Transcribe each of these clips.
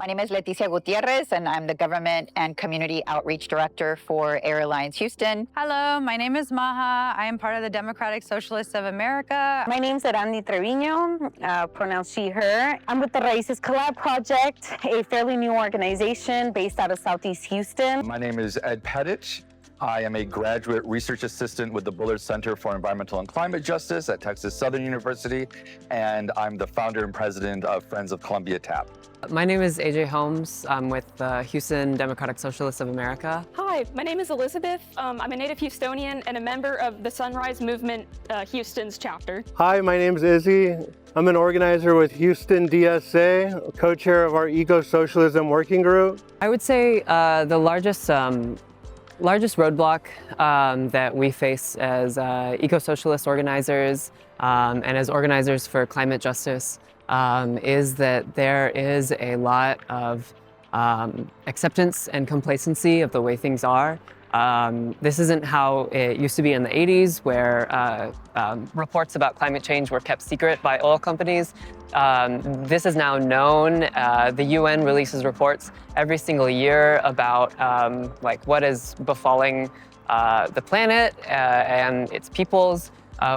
My name is Leticia Gutierrez, and I'm the Government and Community Outreach Director for Air Alliance Houston. Hello, my name is Maha. I am part of the Democratic Socialists of America. My name is Erandi Treviño, pronouns she, her. I'm with the Raíces Collab Project, a fairly new organization based out of Southeast Houston. My name is Ed Pettit. I am a graduate research assistant with the Bullard Center for Environmental and Climate Justice at Texas Southern University, and I'm the founder and president of Friends of Columbia TAP. My name is AJ Holmes. I'm with the Houston Democratic Socialists of America. Hi, my name is Elizabeth. I'm a native Houstonian and a member of the Sunrise Movement Houston's chapter. Hi, my name is Izzy. I'm an organizer with Houston DSA, co-chair of our Eco-Socialism Working Group. I would say the largest roadblock that we face as eco-socialist organizers and as organizers for climate justice is that there is a lot of acceptance and complacency of the way things are. This isn't how it used to be in the 80s, where reports about climate change were kept secret by oil companies. This is now known. The UN releases reports every single year about like what is befalling the planet and its peoples.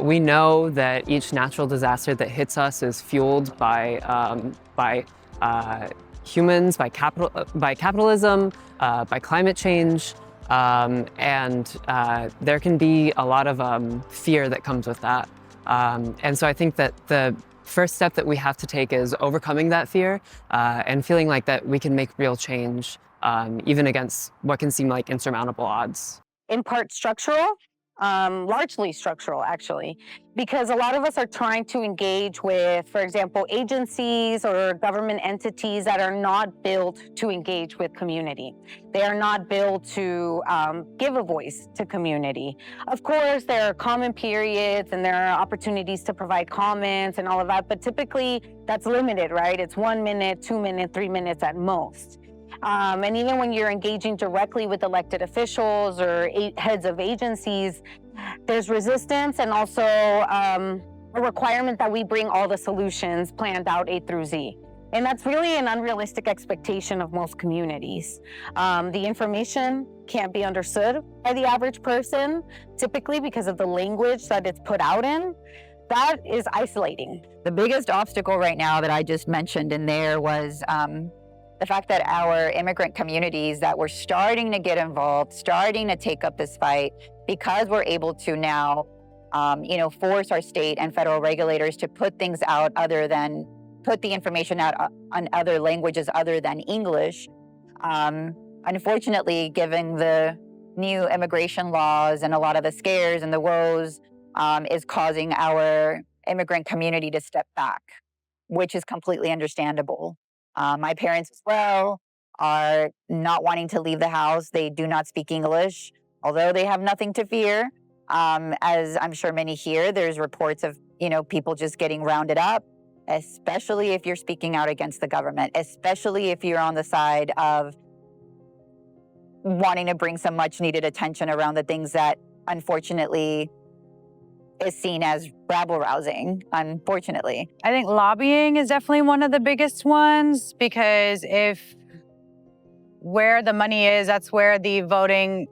We know that each natural disaster that hits us is fueled by humans, by capitalism, by climate change. And there can be a lot of fear that comes with that. And so I think that the first step that we have to take is overcoming that fear and feeling like that we can make real change, even against what can seem like insurmountable odds. In part structural, largely structural actually, because a lot of us are trying to engage with, for example, agencies or government entities that are not built to engage with community. They are not built to give a voice to community. Of course, there are comment periods and there are opportunities to provide comments and all of that, but typically that's limited, right? It's 1 minute, 2 minutes, 3 minutes at most. And even when you're engaging directly with elected officials or heads of agencies, there's resistance and also a requirement that we bring all the solutions planned out A through Z. And that's really an unrealistic expectation of most communities. The information can't be understood by the average person, typically because of the language that it's put out in. That is isolating. The biggest obstacle right now that I just mentioned in there was the fact that our immigrant communities that were starting to get involved, starting to take up this fight, because we're able to now, force our state and federal regulators to put things out put the information out on other languages other than English. Unfortunately, given the new immigration laws and a lot of the scares and the woes, is causing our immigrant community to step back, which is completely understandable. My parents as well are not wanting to leave the house. They do not speak English, although they have nothing to fear. As I'm sure many hear, there's reports of, people just getting rounded up, especially if you're speaking out against the government, especially if you're on the side of wanting to bring some much needed attention around the things that unfortunately is seen as rabble-rousing, unfortunately. I think lobbying is definitely one of the biggest ones, because if where the money is, that's where the voting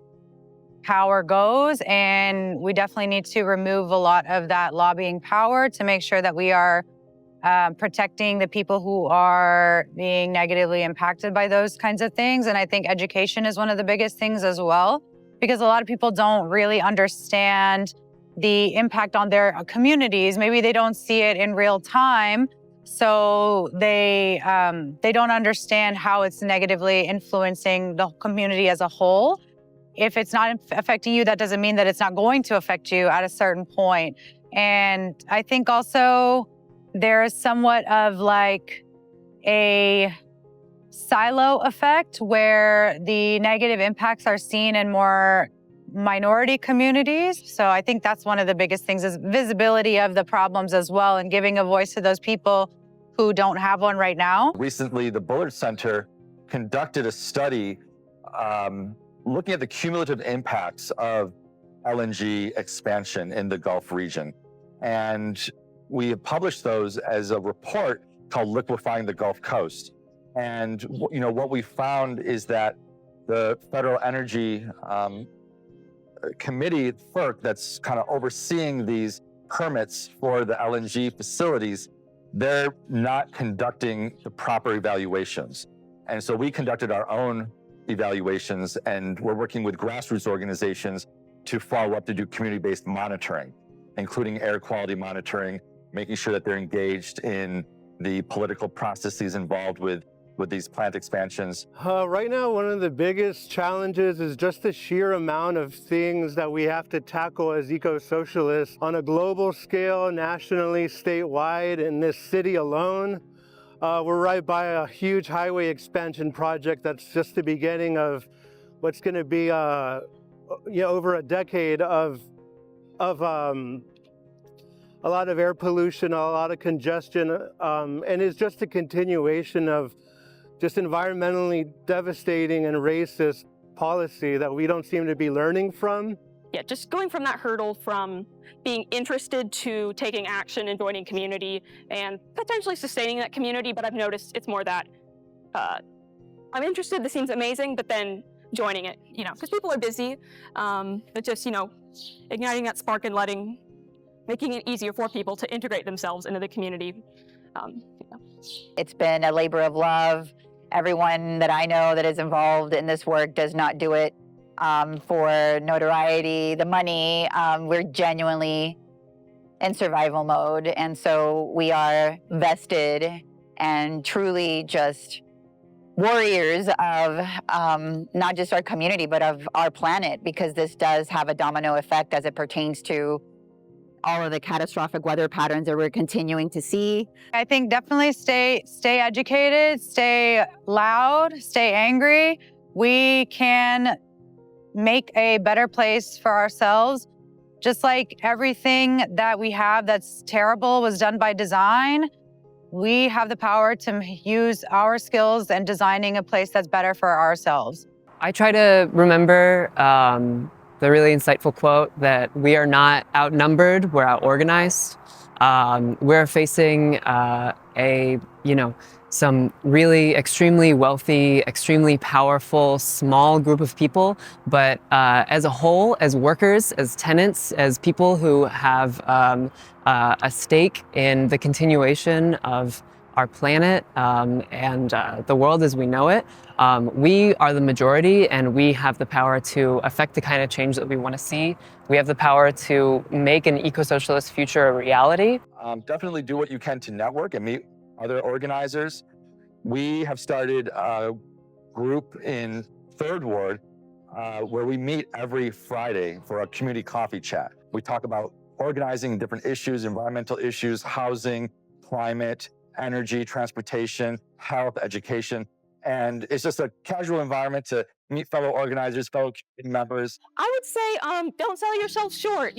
power goes. And we definitely need to remove a lot of that lobbying power to make sure that we are protecting the people who are being negatively impacted by those kinds of things. And I think education is one of the biggest things as well, because a lot of people don't really understand the impact on their communities. Maybe they don't see it in real time, so they don't understand how it's negatively influencing the community as a whole. If it's not affecting you, that doesn't mean that it's not going to affect you at a certain point. And I think also there is somewhat of like a silo effect where the negative impacts are seen in more minority communities. So I think that's one of the biggest things, is visibility of the problems as well, and giving a voice to those people who don't have one right now. Recently, the Bullard Center conducted a study looking at the cumulative impacts of LNG expansion in the Gulf region. And we have published those as a report called Liquefying the Gulf Coast. And what we found is that the Federal Energy Committee, FERC, that's kind of overseeing these permits for the LNG facilities, they're not conducting the proper evaluations. And so we conducted our own evaluations, and we're working with grassroots organizations to follow up to do community-based monitoring, including air quality monitoring, making sure that they're engaged in the political processes involved with these plant expansions. Right now, one of the biggest challenges is just the sheer amount of things that we have to tackle as eco-socialists on a global scale, nationally, statewide, in this city alone. We're right by a huge highway expansion project that's just the beginning of what's going to be over a decade of a lot of air pollution, a lot of congestion, and it's just a continuation of just environmentally devastating and racist policy that we don't seem to be learning from. Yeah, just going from that hurdle from being interested to taking action and joining community and potentially sustaining that community, but I've noticed it's more that I'm interested, this seems amazing, but then joining it, because people are busy, but just, igniting that spark and making it easier for people to integrate themselves into the community. It's been a labor of love. Everyone that I know that is involved in this work does not do it for notoriety, the money. We're genuinely in survival mode. And so we are vested and truly just warriors of not just our community, but of our planet, because this does have a domino effect as it pertains to all of the catastrophic weather patterns that we're continuing to see. I think definitely stay educated, stay loud, stay angry. We can make a better place for ourselves. Just like everything that we have that's terrible was done by design, we have the power to use our skills in designing a place that's better for ourselves. I try to remember the really insightful quote that we are not outnumbered, we're out-organized. We're facing some really extremely wealthy, extremely powerful, small group of people. But as a whole, as workers, as tenants, as people who have a stake in the continuation of our planet and the world as we know it, we are the majority, and we have the power to affect the kind of change that we want to see. We have the power to make an eco-socialist future a reality. Definitely do what you can to network and meet other organizers. We have started a group in 3rd Ward where we meet every Friday for a community coffee chat. We talk about organizing different issues, environmental issues, housing, climate, energy, transportation, health, education. And it's just a casual environment to meet fellow organizers, fellow community members. I would say don't sell yourself short.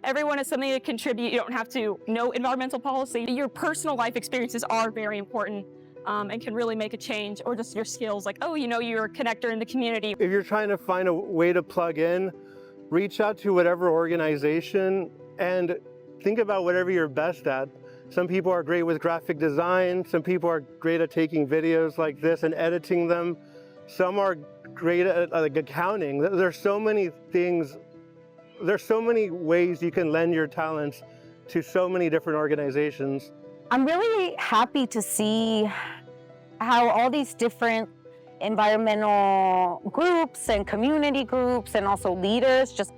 Everyone has something to contribute. You don't have to know environmental policy. Your personal life experiences are very important and can really make a change, or just your skills, like, you're a connector in the community. If you're trying to find a way to plug in, reach out to whatever organization and think about whatever you're best at. Some people are great with graphic design. Some people are great at taking videos like this and editing them. Some are great at accounting. There's so many things. There's so many ways you can lend your talents to so many different organizations. I'm really happy to see how all these different environmental groups and community groups, and also leaders, just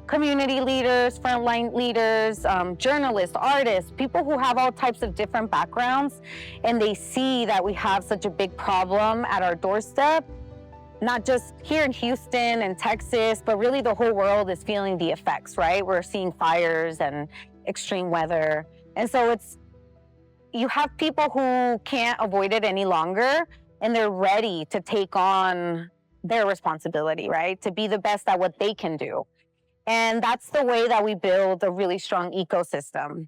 community leaders, frontline leaders, journalists, artists, people who have all types of different backgrounds, and they see that we have such a big problem at our doorstep, not just here in Houston and Texas, but really the whole world is feeling the effects, right? We're seeing fires and extreme weather. And so you have people who can't avoid it any longer, and they're ready to take on their responsibility, right? To be the best at what they can do. And that's the way that we build a really strong ecosystem.